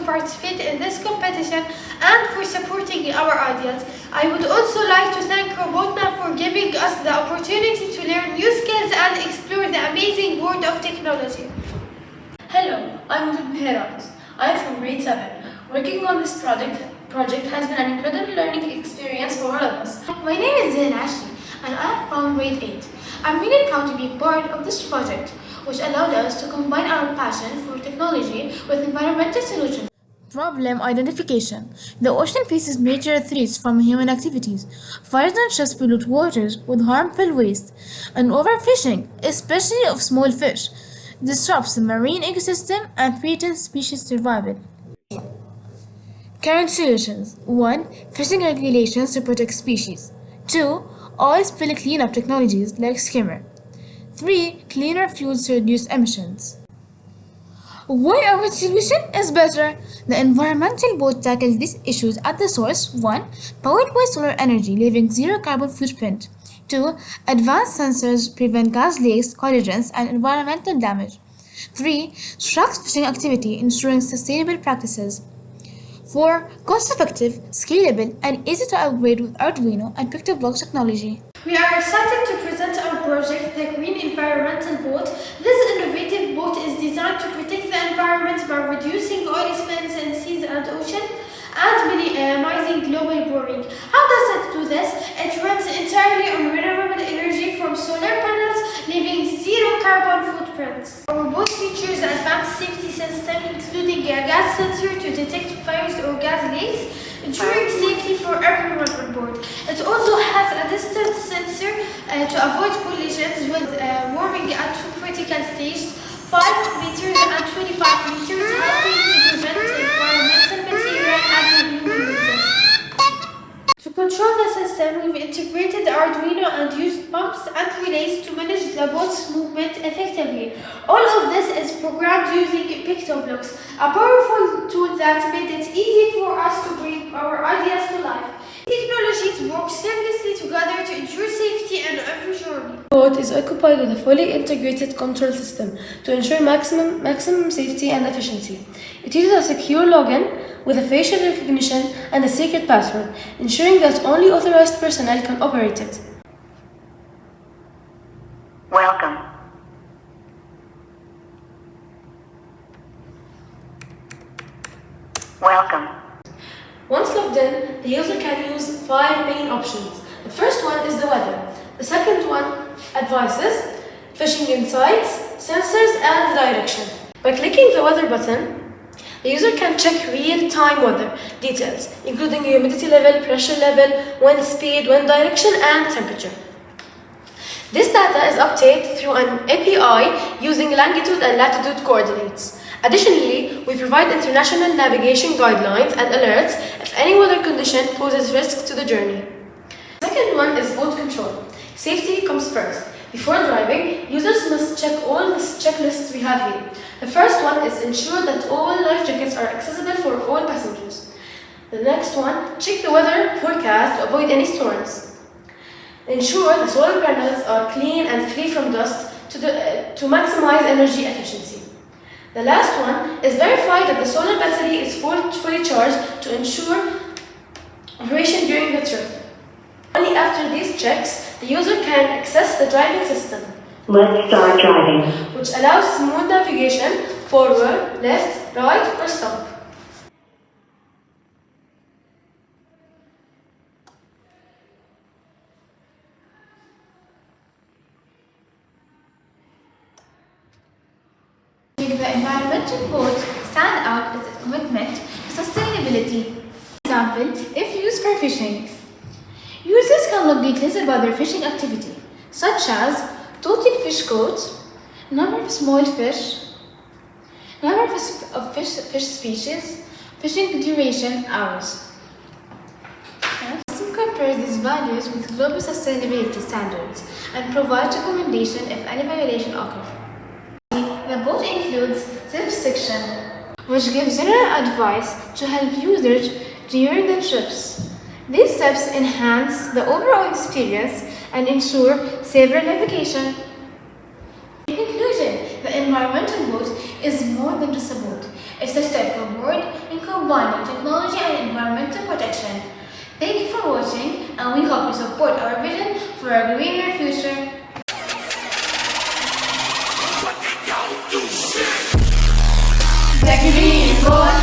participate in this competition and for supporting our ideas. I would also like to thank Robotna for giving us the opportunity to learn new skills and explore the amazing world of technology. Hello, I'm Mehrat. I'm from grade 7. Working on this project has been an incredible learning experience for all of us. My name is Zain Ashley and I'm from grade 8. I'm really proud to be part of this project, which allowed us to combine our passion for technology with environmental solutions. Problem identification. The ocean faces major threats from human activities. Fires and ships pollute waters with harmful waste, and overfishing, especially of small fish, disrupts the marine ecosystem and threatens species survival. Current solutions: 1. Fishing regulations to protect species. 2. Oil spill cleanup technologies like skimmer. 3. Cleaner fuels to reduce emissions. Why our solution is better? The environmental boat tackles these issues at the source. 1. Powered by solar energy, leaving zero carbon footprint. 2. Advanced sensors prevent gas leaks, collisions, and environmental damage. 3. Tracks fishing activity, ensuring sustainable practices. 4. Cost-effective, scalable, and easy to upgrade with Arduino and PictoBlox technology. We are excited to present our project, the Green Environmental Boat. This innovative boat is designed to protect the environment by reducing oil spills in seas and oceans and minimizing global warming. How does it do this? It runs entirely on renewable energy from solar panels, leaving zero carbon footprints. Our boat features advanced safety system, including a gas sensor to detect fires or gas leaks, ensuring safety for everyone on board. It also has a distance sensor to avoid collisions with warming at two critical stages, 5 meters and 25 meters, helping to prevent environmental material and human resist. To control the system, we've integrated Arduino and used pumps and relays to manage the boat's movement effectively. All of this is programmed using PictoBlox, a powerful tool that made it easy for us to bring our ideas to life. Technologies work seamlessly together to ensure safety in every journey. The boat is occupied with a fully integrated control system to ensure maximum safety and efficiency. It uses a secure login with a facial recognition and a secret password, ensuring that only authorized personnel can operate it. Welcome. Welcome. Once logged in, the user can use 5 main options. The first one is the weather. The second one, advices, fishing insights, sensors, and direction. By clicking the weather button, the user can check real-time weather details, including humidity level, pressure level, wind speed, wind direction, and temperature. This data is updated through an API using longitude and latitude coordinates. Additionally, we provide international navigation guidelines and alerts if any weather condition poses risks to the journey. The second one is boat control. Safety comes first. Before driving, users must check all the checklists we have here. The first one is ensure that all life jackets are accessible for all passengers. The next one, check the weather forecast to avoid any storms. Ensure the solar panels are clean and free from dust to maximize energy efficiency. The last one is verify that the solar battery is fully charged to ensure operation during the trip. Only after these checks, the user can access the driving system. Let's start driving. Which allows smooth navigation forward, left, right, or stop. The environmental boat stand out with its commitment to sustainability. For example, if used for fishing, users can log details about their fishing activity, such as total fish caught, number of small fish, number of fish species, fishing duration, hours. The system compares these values with global sustainability standards and provides recommendation if any violation occurs. The boat includes tips section, which gives general advice to help users during the trips. These steps enhance the overall experience and ensure safer navigation. In conclusion, the environmental boat is more than just a boat. It's a step forward in combining technology and environmental protection. Thank you for watching, and we hope you support our vision for a greener future. The Green Boy.